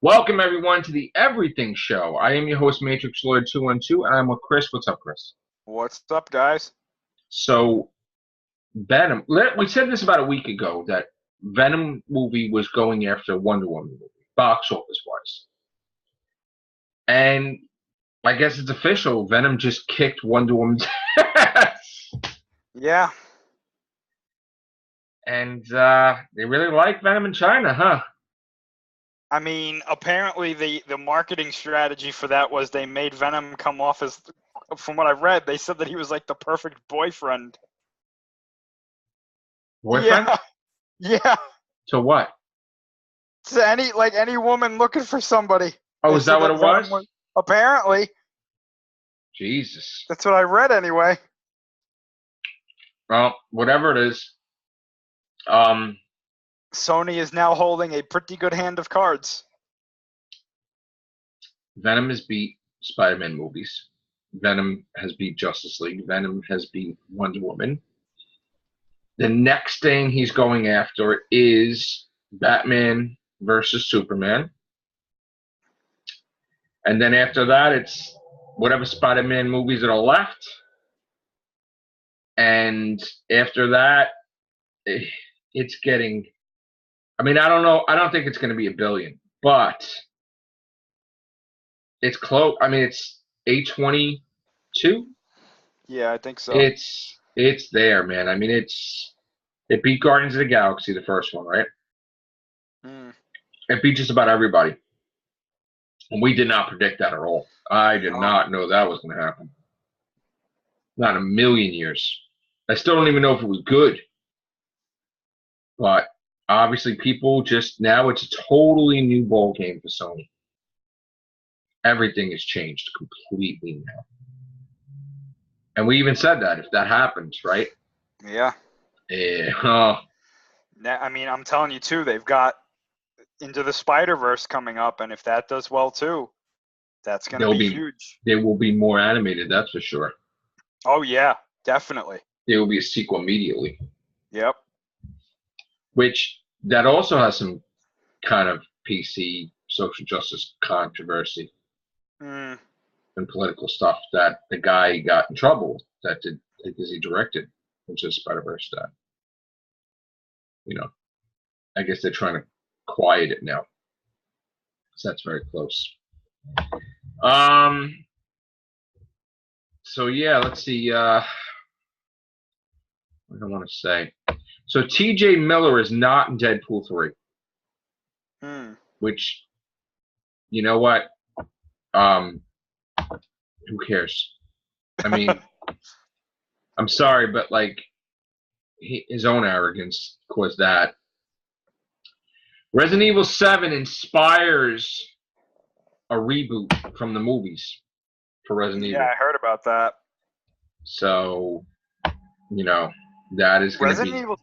Welcome everyone to the Everything Show. I am your host, Matrixlord212, and I'm with Chris. What's up, Chris? What's up, guys? So, Venom. We said this about a week ago that Venom movie was going after Wonder Woman movie, box office wise, and I guess it's official. Venom just kicked Wonder Woman's ass, Yeah, and they really like Venom in China, huh? I mean, apparently the marketing strategy for that was they made Venom come off as, from what I've read, they said that he was like the perfect boyfriend. Boyfriend? Yeah, yeah. To what? To any woman looking for somebody. Oh, They is that said what that it Venom was? apparently. Jesus. That's what I read anyway. Well, whatever it is. Um, Sony is now holding a pretty good hand of cards. Venom has beat Spider-Man movies. Venom has beat Justice League. Venom has beat Wonder Woman. The next thing he's going after is Batman versus Superman. And then after that, it's whatever Spider-Man movies that are left. And after that, it's getting. I mean, I don't know. I don't think it's going to be a billion, but it's close. I mean, it's 822. Yeah, I think so. It's there, man. I mean, it beat Guardians of the Galaxy, the first one, right? Mm. It beat just about everybody. And we did not predict that at all. I did No. not know that was going to happen. Not in a million years. I still don't even know if it was good. But obviously, people just now it's a totally new ball game for Sony. Everything has changed completely now. And we even said that if that happens, right? Yeah. Yeah. I mean, I'm telling you too. They've got Into the Spider-Verse coming up, and if that does well too, that's going to be huge. They will be more animated, that's for sure. Oh yeah, definitely. There will be a sequel immediately. Yep. Which that also has some kind of PC social justice controversy Mm. and political stuff that the guy got in trouble that did because he directed Into the Spider-Verse that. I guess they're trying to quiet it now. So that's very close. So yeah, let's see. What do I want to say? So T.J. Miller is not in Deadpool 3. Which, you know what? Who cares? I mean, I'm sorry, but like his own arrogance caused that. Resident Evil 7 inspires a reboot from the movies for Resident Evil. Yeah, I heard about that. So, that is going to be Resident Evil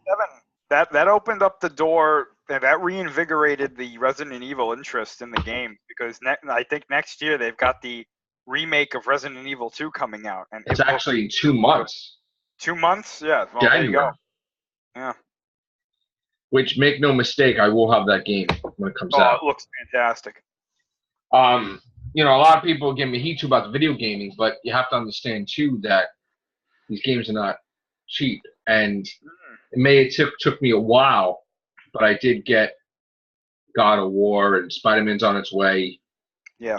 7. That opened up the door. That reinvigorated the Resident Evil interest in the game because I think next year they've got the remake of Resident Evil 2 coming out, and it's actually 2 months. 2 months? Yeah. Well, January. there you go. Yeah. Which, make no mistake, I will have that game when it comes out. Oh, it looks fantastic. A lot of people give me heat too about the video gaming, but you have to understand too that these games are not cheap, and it took me a while, but I did get God of War and Spider-Man's on its way. Yeah.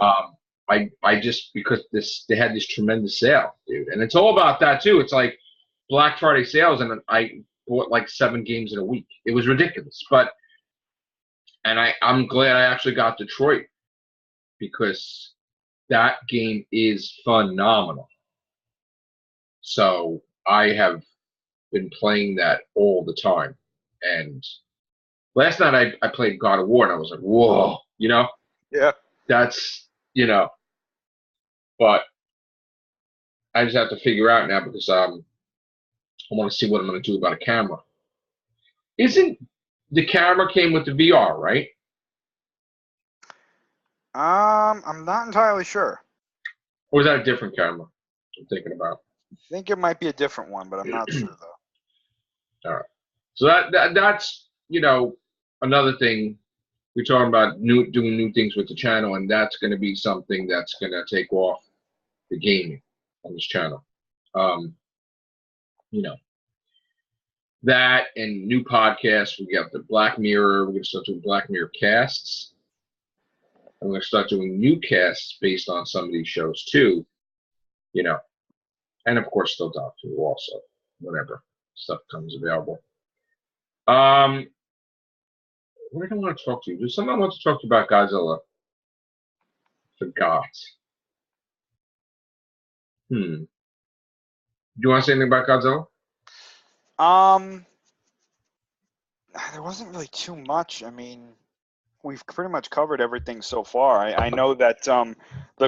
I just because they had this tremendous sale, dude, and it's all about that too. It's like Black Friday sales, and I bought like 7 games in a week. It was ridiculous, and I'm glad I actually got Detroit because that game is phenomenal. So I have been playing that all the time, and last night I played God of War, and I was like, whoa, Yeah. that's but I just have to figure out now because I want to see what I'm going to do about a camera. Isn't the camera came with the VR, right? I'm not entirely sure. Or is that a different camera I'm thinking about? I think it might be a different one, but I'm not sure though. All right. So that's another thing we're talking about doing new things with the channel, and that's going to be something that's going to take off the gaming on this channel. You know, that and new podcasts. We got the Black Mirror. We're going to start doing Black Mirror casts. I'm going to start doing new casts based on some of these shows too. You know, and of course, still Doctor Who also, whenever stuff comes available. What do I want to talk to you? There's something I want to talk to you about Godzilla. Forgot. Do you want to say anything about Godzilla? There wasn't really too much. I mean, we've pretty much covered everything so far. I know that there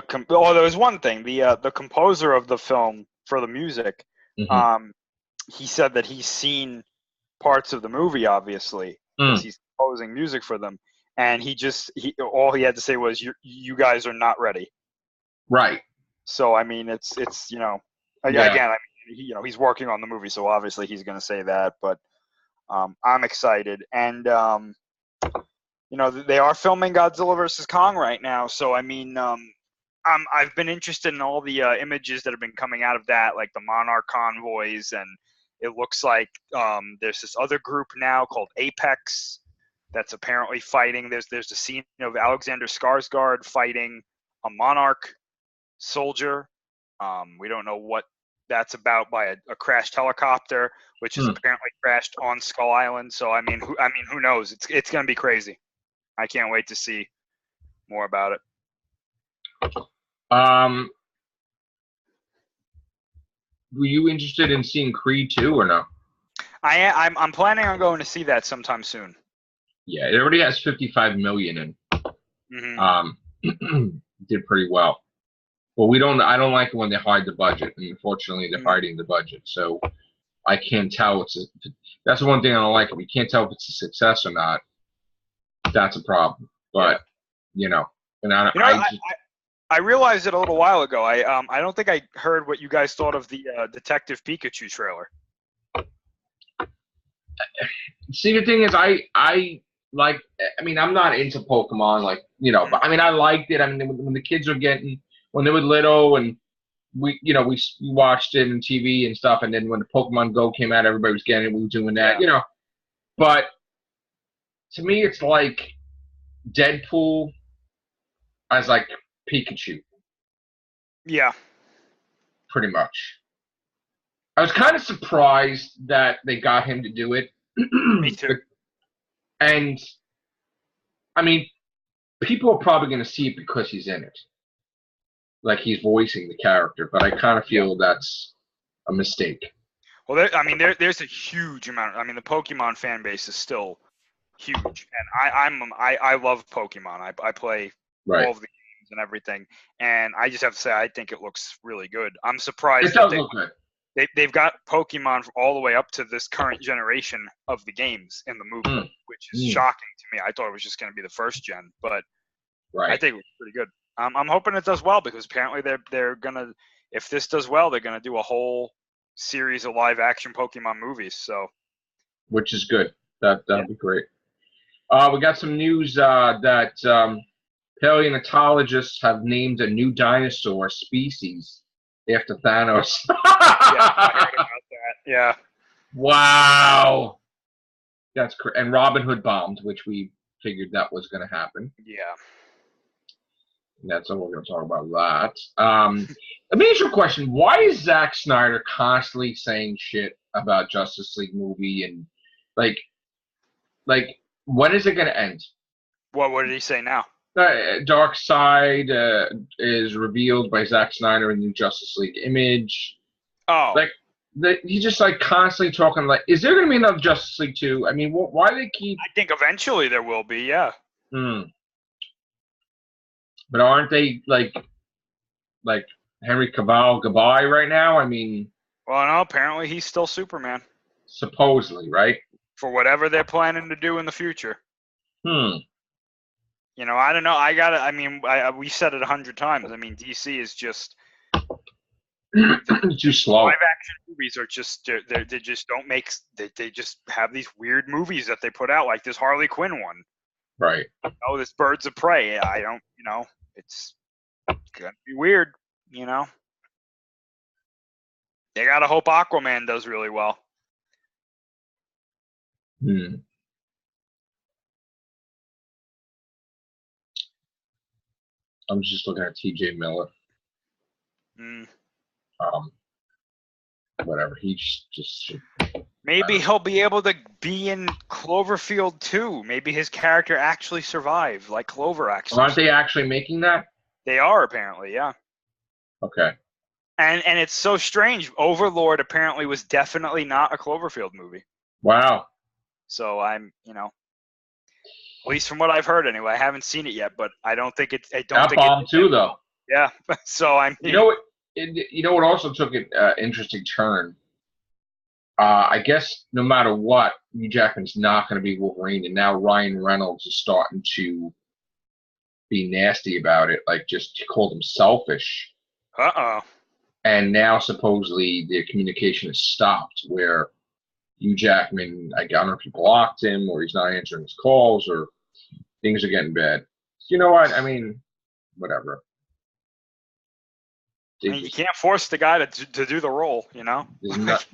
was one thing. The composer of the film for the music, he said that he's seen parts of the movie, obviously, because he's composing music for them, and all he had to say was, "You guys are not ready." Right. So I mean, it's again, I mean, he's working on the movie, so obviously he's going to say that. But I'm excited, and they are filming Godzilla vs. Kong right now. So I mean, I've been interested in all the images that have been coming out of that, like the Monarch convoys, and it looks like there's this other group now called Apex that's apparently fighting. There's a scene of Alexander Skarsgård fighting a Monarch soldier. We don't know what that's about by a crashed helicopter, which is apparently crashed on Skull Island. So I mean, who knows? It's going to be crazy. I can't wait to see more about it. Were you interested in seeing Creed 2 or no? I'm planning on going to see that sometime soon. Yeah, it already has 55 million in. Did pretty well. Well, I don't like it when they hide the budget, and unfortunately, they're hiding the budget. So I can't tell that's the one thing I don't like. If you can't tell if it's a success or not, that's a problem. But and I realized it a little while ago. I don't think I heard what you guys thought of the Detective Pikachu trailer. See, the thing is, I like. I mean, I'm not into Pokemon, but I mean, I liked it. I mean, when the kids when they were little, and we watched it on TV and stuff, and then when the Pokemon Go came out, everybody was getting it. We were doing that, But to me, it's like Deadpool as like Pikachu. Yeah. Pretty much. I was kind of surprised that they got him to do it. Me too. And I mean, people are probably going to see it because he's in it. Like he's voicing the character, but I kind of feel that's a mistake. Well, there's a huge amount. I mean, the Pokemon fan base is still huge, and I love Pokemon. I play all of the games and everything, and I just have to say I think it looks really good. I'm surprised it does look good. They've got Pokemon all the way up to this current generation of the games in the movie, which is shocking to me. I thought it was just going to be the first gen, but I think it was pretty good. I'm hoping it does well because apparently they're gonna, if this does well, they're gonna do a whole series of live action Pokemon movies. So, which is good. That'd be great. We got some news that paleontologists have named a new dinosaur species after Thanos. I heard about that. Yeah. Wow. That's and Robin Hood bombed, which we figured that was going to happen. Yeah. That's all we're going to talk about that. Let me ask you a question. Why is Zack Snyder constantly saying shit about Justice League movie and like when is it going to end? What did he say now? Dark Side is revealed by Zack Snyder in the Justice League image. Oh. He's just constantly talking is there going to be another Justice League 2? I mean, why do they keep... I think eventually there will be, yeah. But aren't they like Henry Cavill goodbye right now? I mean... Well, no, apparently he's still Superman. Supposedly, right? For whatever they're planning to do in the future. I don't know. We said it 100 times. I mean, DC is just... too slow. Live action movies are just they just don't make they just have these weird movies that they put out, like this Harley Quinn one. Right. Oh, this Birds of Prey. I don't, it's gonna be weird. They gotta hope Aquaman does really well. Hmm. I'm just looking at T.J. Miller. Whatever. He just Maybe he'll be able to be in Cloverfield 2. Maybe his character actually survived, like Clover actually. Aren't they actually making that? They are, apparently, yeah. Okay. And it's so strange. Overlord apparently was definitely not a Cloverfield movie. Wow. So I'm, at least from what I've heard anyway. I haven't seen it yet, but I don't think it. I don't that think bomb too, though. Yeah. So I'm. You know what? You know what also took an interesting turn. I guess no matter what, Hugh Jackman's not going to be Wolverine, and now Ryan Reynolds is starting to be nasty about it. Like, just called him selfish. And now supposedly the communication has stopped, where Hugh Jackman, I don't know if he blocked him or he's not answering his calls or things are getting bad. You know what? I mean, whatever. You can't force the guy to do the role, That's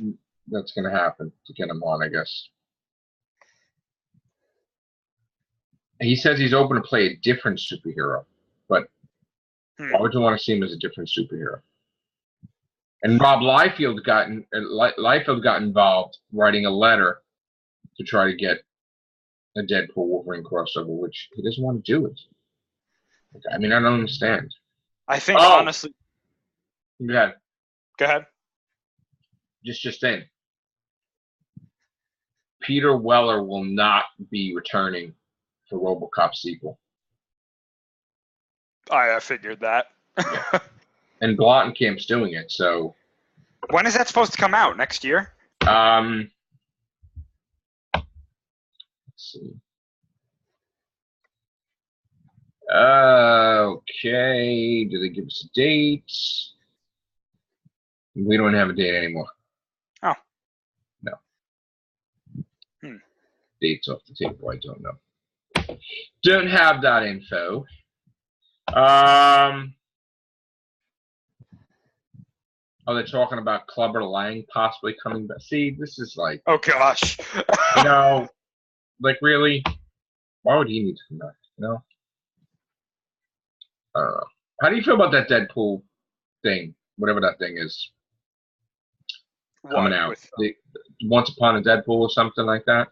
going to happen to get him on, I guess. He says he's open to play a different superhero, but why would you want to see him as a different superhero? And Rob Liefeld got involved writing a letter to try to get a Deadpool Wolverine crossover, which he doesn't want to do it. I mean, I don't understand. I think honestly. Go ahead. Go ahead. Just in. Peter Weller will not be returning for RoboCop sequel. I figured that. Yeah. And Blottenkamp's doing it, so. When is that supposed to come out? Next year? Let's see. Okay. Do they give us a date? We don't have a date anymore. Oh. No. Dates off the table. I don't know. Don't have that info. Oh, they're talking about Clubber Lang possibly coming back. See, this is like. Oh gosh. Like really, why would he need to come back? I don't know. How do you feel about that Deadpool thing? Whatever that thing is. Coming out. Once Upon a Deadpool or something like that?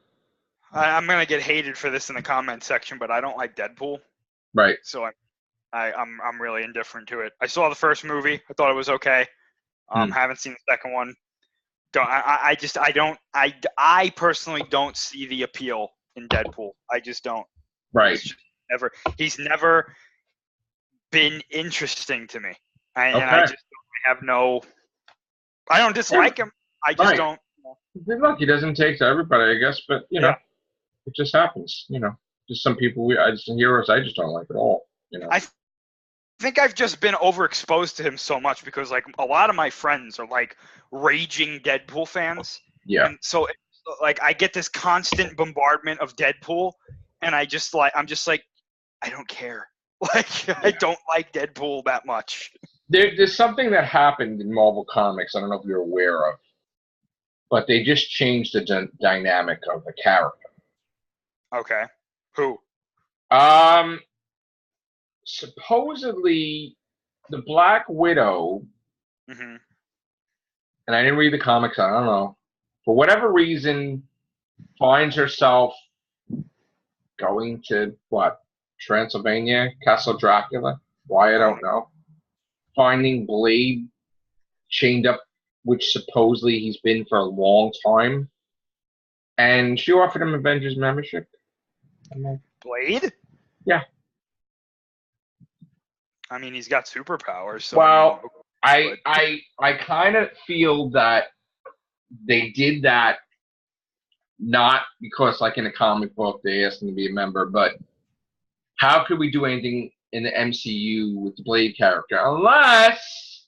I'm going to get hated for this in the comment section, but I don't like Deadpool. Right. So I'm really indifferent to it. I saw the first movie. I thought it was okay. Haven't seen the second one. I personally don't see the appeal in Deadpool. I just don't. Right. He's never been interesting to me. And I just have no. I don't dislike him. I just don't. Good luck. He doesn't take to everybody, I guess, but it just happens. Just some people heroes I just don't like at all. I think I've just been overexposed to him so much because like a lot of my friends are like raging Deadpool fans. Yeah. And so like I get this constant bombardment of Deadpool, and I'm just like I don't care. I don't like Deadpool that much. There's something that happened in Marvel Comics. I don't know if you're aware of, but they just changed the dynamic of the character. Okay. Who? Supposedly, the Black Widow, and I didn't read the comics, I don't know, for whatever reason, finds herself going to, Transylvania, Castle Dracula? Why, I don't know. Finding Blade chained up, which supposedly he's been for a long time. And she offered him Avengers membership. Blade? Yeah. I mean, he's got superpowers. So well, I kind of feel that they did that not because, like in a comic book, they asked him to be a member, but how could we do anything in the MCU with the Blade character unless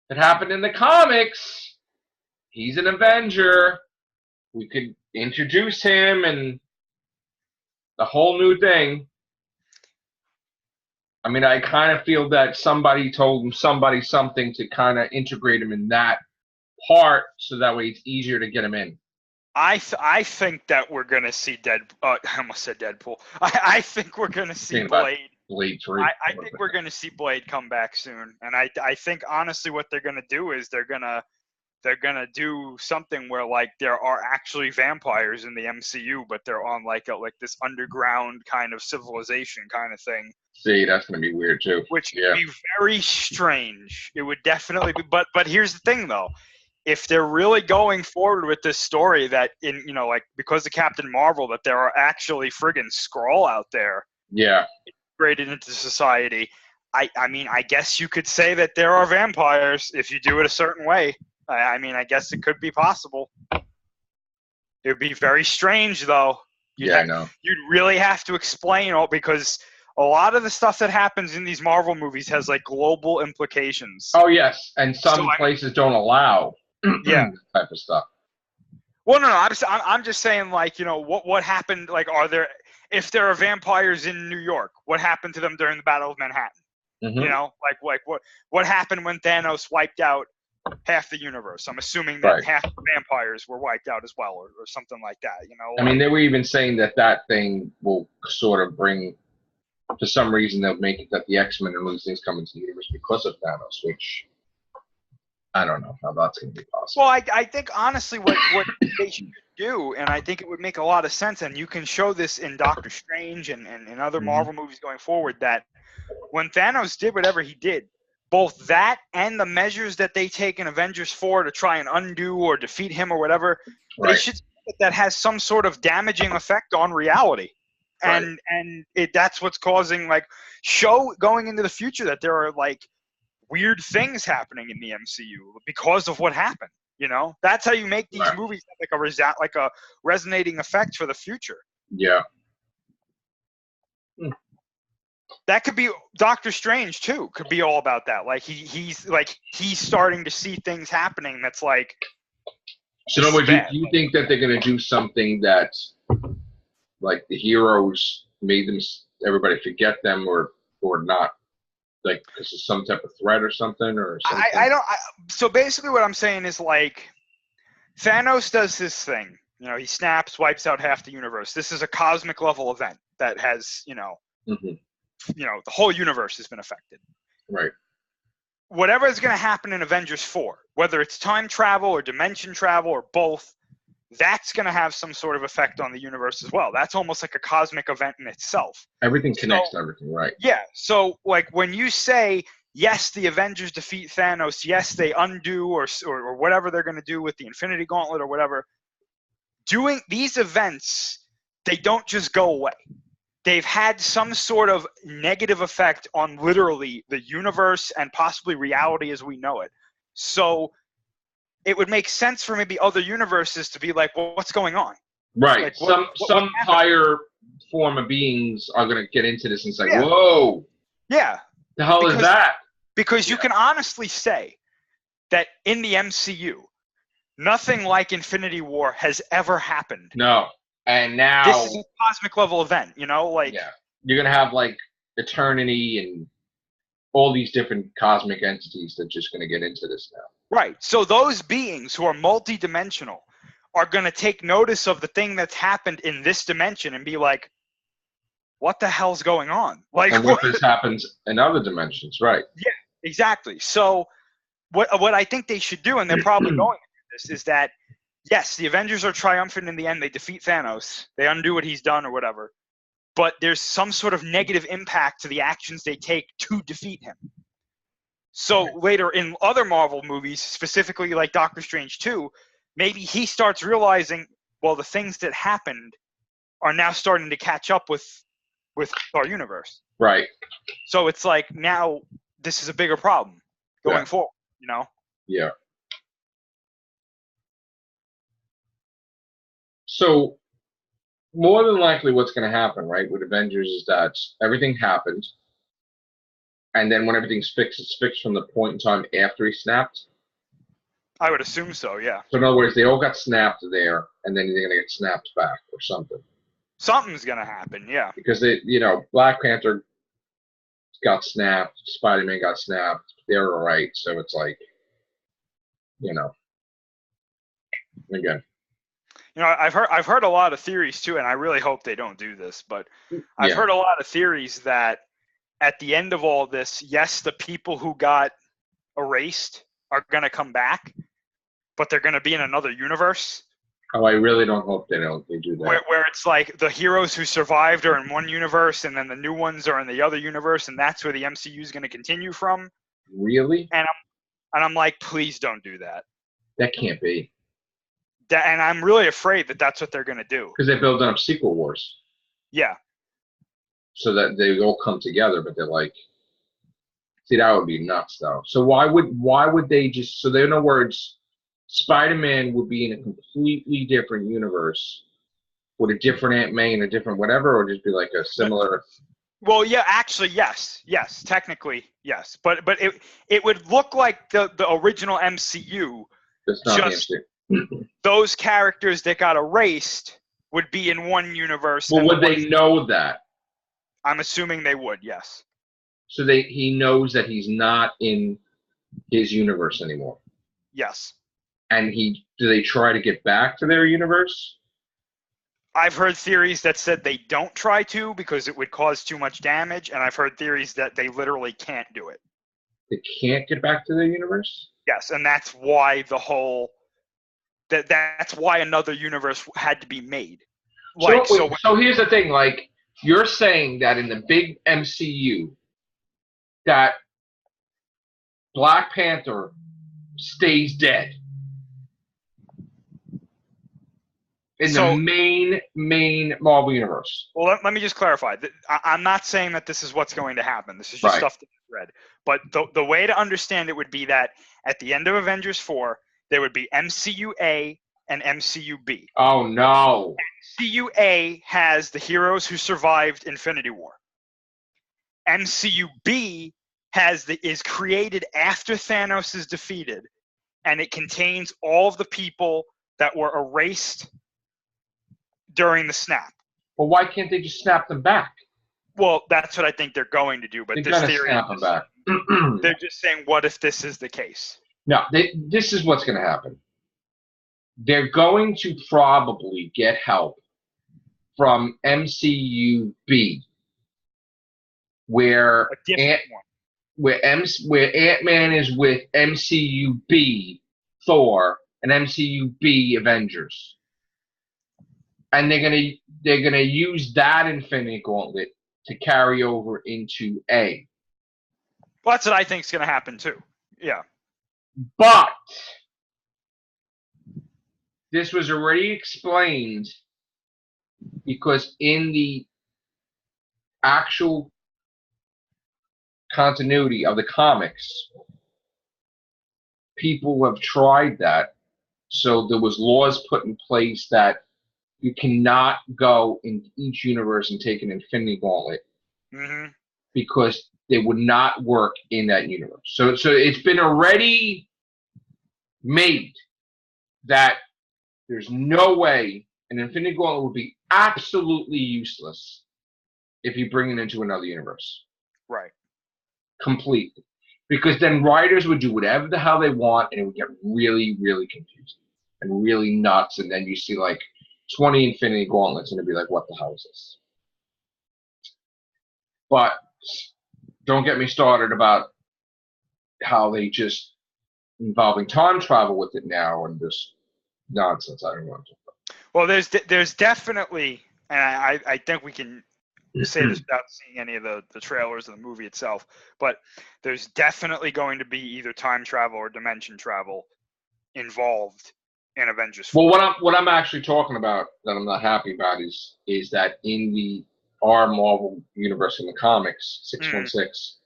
it happened in the comics? He's an Avenger. We could introduce him and a whole new thing. I mean, I kind of feel that somebody told him something to kind of integrate him in that part, so that way it's easier to get him in. I think that we're gonna see I almost said Deadpool. I think we're gonna see Blade. Blade 3. I think we're gonna see Blade come back soon, and I think honestly what they're gonna do is they're gonna do something where like there are actually vampires in the MCU, but they're on like this underground kind of civilization kind of thing. See, that's gonna be weird too. Which would be very strange. It would definitely be. But here's the thing though. If they're really going forward with this story that like because of Captain Marvel that there are actually friggin' Skrull out there, integrated into society, I mean I guess you could say that there are vampires if you do it a certain way. I mean I guess it could be possible. It would be very strange though. I know. You'd really have to explain all because a lot of the stuff that happens in these Marvel movies has like global implications. Oh yes, and some places don't allow. Type of stuff. Well, no, I'm just saying, like, what happened? Like, if there are vampires in New York, what happened to them during the Battle of Manhattan? Mm-hmm. Like what happened when Thanos wiped out half the universe? I'm assuming that half the vampires were wiped out as well, or something like that. I mean, they were even saying that thing will sort of bring, for some reason, they'll make it that the X-Men and these things come into the universe because of Thanos, which. I don't know how that's going to be possible. Well, I think honestly what they should do, and I think it would make a lot of sense, and you can show this in Doctor Strange and other Marvel movies going forward, that when Thanos did whatever he did, both that and the measures that they take in Avengers 4 to try and undo or defeat him or whatever, they should say that has some sort of damaging effect on reality. And that's what's causing, like, going into the future that there are, like, weird things happening in the MCU because of what happened. That's how you make these movies have like a resonating effect for the future. Yeah. That could be Doctor Strange too. Could be all about that. Like he's starting to see things happening. That's like. So, in other words, you think that they're going to do something that, like, the heroes made everybody forget them, or not? Like, because of some type of threat or something, or something? So basically what I'm saying is, like, Thanos does this thing. He snaps, wipes out half the universe. This is a cosmic level event that has, the whole universe has been affected. Right. Whatever is going to happen in Avengers 4, whether it's time travel or dimension travel or both, that's going to have some sort of effect on the universe as well. That's almost like a cosmic event in itself. Everything connects to everything, right? Yeah. So, like, when you say, yes, the Avengers defeat Thanos, yes, they undo or whatever they're going to do with the Infinity Gauntlet or whatever, doing these events, they don't just go away. They've had some sort of negative effect on literally the universe and possibly reality as we know it. So it would make sense for maybe other universes to be like, well, what's going on? Right. Like, some higher form of beings are going to get into this and say, whoa. Yeah. The hell is that? Because you can honestly say that in the MCU, nothing like Infinity War has ever happened. No. And now. This is a cosmic level event, like. Yeah. You're going to have, like, Eternity and all these different cosmic entities that are just going to get into this now. Right. So those beings who are multidimensional are going to take notice of the thing that's happened in this dimension and be like, what the hell's going on? Like, and what this happens in other dimensions, right? Yeah, exactly. So what I think they should do, and they're probably going to do this, is that, yes, the Avengers are triumphant in the end. They defeat Thanos. They undo what he's done or whatever. But there's some sort of negative impact to the actions they take to defeat him. So later in other Marvel movies, specifically like Doctor Strange 2, maybe he starts realizing, well, the things that happened are now starting to catch up with our universe. Right. So it's like now this is a bigger problem going forward, Yeah. So more than likely what's going to happen, right, with Avengers is that everything happened. And then when everything's fixed, it's fixed from the point in time after he snapped? I would assume so, yeah. So in other words, they all got snapped there, and then they're going to get snapped back or something. Something's gonna happen, yeah. Because Black Panther got snapped, Spider-Man got snapped. They're all right, so it's like, again. I've heard a lot of theories too, and I really hope they don't do this, but I've heard a lot of theories that at the end of all this, yes, the people who got erased are gonna come back, but they're gonna be in another universe. Oh, I really don't hope they do that. Where it's like the heroes who survived are in one universe, and then the new ones are in the other universe, and that's where the MCU is going to continue from. Really? And I'm like, please don't do that. That can't be. And I'm really afraid that that's what they're going to do. Because they're building up sequel wars. Yeah. So that they all come together, but they're like, see, that would be nuts, though. So why would they just? So in other words, Spider-Man would be in a completely different universe with a different Aunt May and a different whatever, or just be like a similar. Well, yeah, actually, yes, technically, yes, but it would look like the original MCU. That's not just the MCU. Those characters that got erased would be in one universe. Well, would they know that? I'm assuming they would, yes. So he knows that he's not in his universe anymore. Yes. And do they try to get back to their universe? I've heard theories that said they don't try to because it would cause too much damage, and I've heard theories that they literally can't do it. They can't get back to their universe? Yes, and that's why that's why another universe had to be made. So here's the thing, like, you're saying that in the big MCU that Black Panther stays dead. In the main Marvel universe. Well, let me just clarify. I'm not saying that this is what's going to happen. This is just stuff that I've read. But the way to understand it would be that at the end of Avengers 4, there would be MCU A and MCU B. Oh, no. MCU A has the heroes who survived Infinity War. MCU B is created after Thanos is defeated, and it contains all of the people that were erased during the snap. Well, why can't they just snap them back? Well, that's what I think they're going to do. But they're this theory, snap them back. They're just saying, what if this is the case? No, this is what's going to happen. They're going to probably get help from MCU B, where Ant-Man is with MCU B, Thor, and MCU B, Avengers. And they're gonna use that Infinity Gauntlet to carry over into A. Well, that's what I think is gonna happen too. Yeah. But this was already explained because in the actual continuity of the comics, people have tried that. So there was laws put in place that you cannot go in each universe and take an Infinity Gauntlet because they would not work in that universe. So it's been already made that there's no way an Infinity Gauntlet would be absolutely useless if you bring it into another universe. Right. Completely. Because then writers would do whatever the hell they want, and it would get really, really confusing and really nuts. And then you see like 20 Infinity Gauntlets, and it'd be like, what the hell is this? But don't get me started about how they just involving time travel with it now and this nonsense. I don't want to. Well, there's definitely, and I think we can say this without seeing any of the trailers of the movie itself, but there's definitely going to be either time travel or dimension travel involved in Avengers 4. Well, what I'm actually talking about that I'm not happy about is that in our Marvel universe in the comics, 616,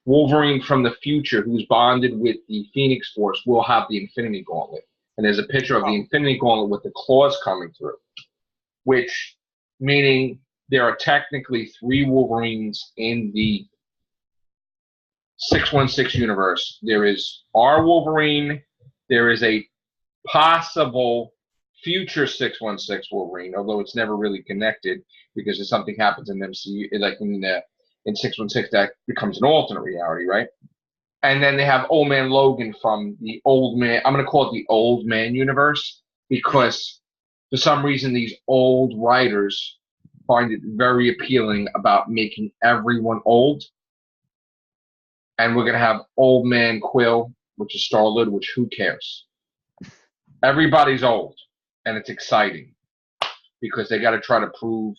Wolverine from the future, who's bonded with the Phoenix Force, will have the Infinity Gauntlet. And there's a picture of the Infinity Gauntlet with the claws coming through, which meaning there are technically 3 Wolverines in the 616 universe. There is our Wolverine. There is a possible future 616 Wolverine, although it's never really connected because if something happens in MCU, like in 616, that becomes an alternate reality, right? And then they have Old Man Logan from the Old Man. I'm going to call it the Old Man universe because for some reason these old writers find it very appealing about making everyone old. And we're going to have Old Man Quill, which is Star-Lord, which who cares? Everybody's old, and it's exciting because they got to try to prove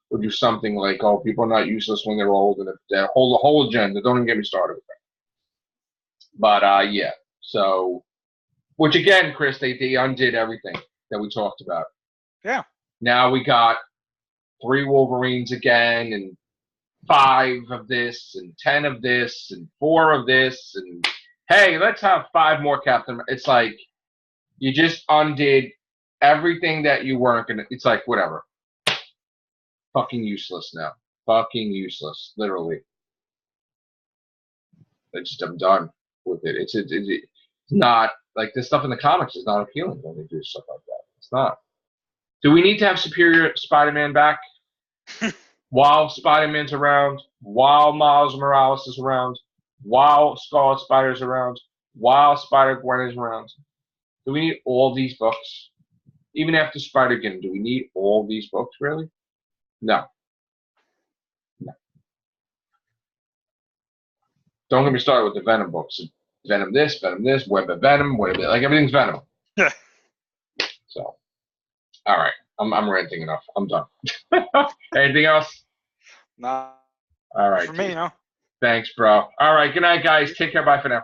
or do something like, oh, people are not useless when they're old, and the whole agenda. Don't even get me started with that. But yeah, so which again, Chris, they undid everything that we talked about. Yeah. Now we got 3 Wolverines again, and 5 of this, and 10 of this, and 4 of this, and hey, let's have 5 more Captain. It's like you just undid everything that you weren't gonna. It's like whatever. Fucking useless now. Fucking useless, literally. I'm done with it. It's not like this stuff in the comics is not appealing when they do stuff like that. It's not. Do we need to have Superior Spider-Man back while Spider-Man's around, while Miles Morales is around, while Scarlet Spider's around, while Spider-Gwen is around? Do we need all these books? Even after Spider-Gwen, do we need all these books, really? No. No. Don't get me started with the Venom books. Venom this, Web of Venom, whatever. Like, everything's Venom. Yeah. So, all right. I'm ranting enough. I'm done. Anything else? Nah. All right. For me, you know. Thanks, bro. All right. Good night, guys. Take care. Bye for now.